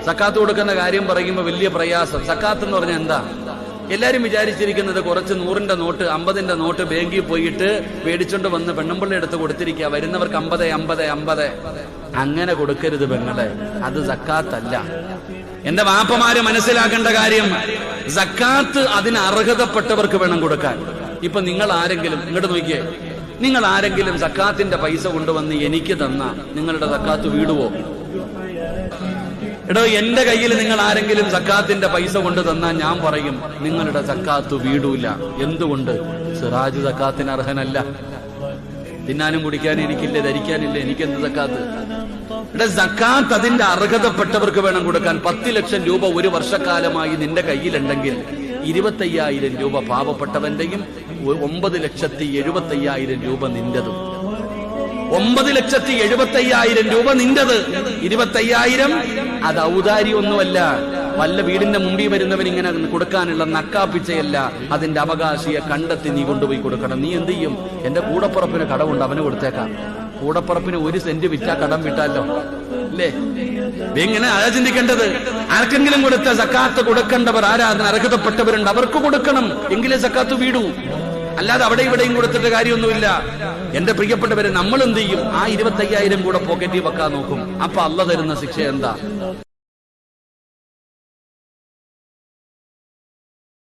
സക്കാത്ത് കൊടുക്കുന്ന കാര്യം പറയുമ്പോൾ വലിയ പ്രയാസം. സക്കാത്ത് എന്ന് പറഞ്ഞാൽ എന്താ? എല്ലാരും വിചാരിച്ചിരിക്കുന്നത് കുറച്ച് 100ന്റെ നോട്ട് 50ന്റെ നോട്ട് ബാങ്കിൽ പോയിട്ട് മേടിച്ചോണ്ട് വന്ന് പെണ്ണുമ്പിള്ളി എടുത്ത് കൊടുത്തിരിക്കുക, വരുന്നവർക്ക് 50 50 50. അങ്ങനെ കൊടുക്കരുത് പെങ്ങളെ, അത് സക്കാത്തല്ല. എന്റെ വാപ്പമാര് മനസ്സിലാക്കേണ്ട കാര്യം, സക്കാത്ത് അതിന് അർഹതപ്പെട്ടവർക്ക് വേണം കൊടുക്കാൻ. ഇപ്പൊ നിങ്ങൾ ആരെങ്കിലും ഇങ്ങോട്ട് നോക്കിയേ, നിങ്ങൾ ആരെങ്കിലും സക്കാത്തിന്റെ പൈസ കൊണ്ടുവന്ന് എനിക്ക് തന്ന നിങ്ങളുടെ സക്കാത്ത് വീടുവോ? എടോ, എന്റെ കയ്യിൽ നിങ്ങൾ ആരെങ്കിലും സക്കാത്തിന്റെ പൈസ കൊണ്ട് തന്നാൽ ഞാൻ പറയും നിങ്ങളുടെ സക്കാത്ത് വീടൂല. എന്തുകൊണ്ട്? സിറാജ് സക്കാത്തിന് അർഹനല്ല. തിന്നാനും കുടിക്കാനും എനിക്കില്ല, ധരിക്കാനില്ല, എനിക്കെന്ത് സക്കാത്ത്? സക്കാത്ത് അതിന്റെ അർഹതപ്പെട്ടവർക്ക് വേണം കൊടുക്കാൻ. 10 ലക്ഷം രൂപ ഒരു വർഷക്കാലമായി നിന്റെ കയ്യിലുണ്ടെങ്കിൽ 25,000 രൂപ പാവപ്പെട്ടവന്റെയും 9,70,75,000 രൂപ നിന്റെതും. 9,70,75,000 രൂപ നിന്റെത്. 25,000 അത് ഔദാര്യമൊന്നുമല്ല. വല്ല വീടിന്റെ മുമ്പിൽ വരുന്നവൻ ഇങ്ങനെ കൊടുക്കാനുള്ള നക്കാപ്പിച്ചയല്ല. അതിന്റെ അവകാശിയെ കണ്ടെത്തി നീ കൊണ്ടുപോയി കൊടുക്കണം. നീ എന്ത് ചെയ്യും? എന്റെ കൂടപ്പുറപ്പിന് കടമുണ്ട്, അവന് കൊടുത്തേക്കാം. കൂടപ്പുറപ്പിന് 1 സെന്റ് വിറ്റാ കടം വിട്ടാലോ, അല്ലേ? എങ്ങനെ ആരാ ചിന്തിക്കേണ്ടത്? ആർക്കെങ്കിലും കൊടുത്ത സക്കാത്ത് കൊടുക്കേണ്ടവർ ആരാ? അതിന് അർഹതപ്പെട്ടവരുണ്ട്, അവർക്ക് കൊടുക്കണം. എങ്കിലേ സക്കാത്ത് വീടൂ. അല്ലാതെ അവിടെ ഇവിടെയും കൊടുത്തിട്ട് കാര്യമൊന്നുമില്ല. എന്റെ പ്രിയപ്പെട്ടവരെ, നമ്മൾ എന്ത് ചെയ്യും? ആ 25,000 കൂടെ പോക്കറ്റിൽ വെക്കാൻ നോക്കും. അപ്പൊ അള്ള തരുന്ന ശിക്ഷ എന്താ?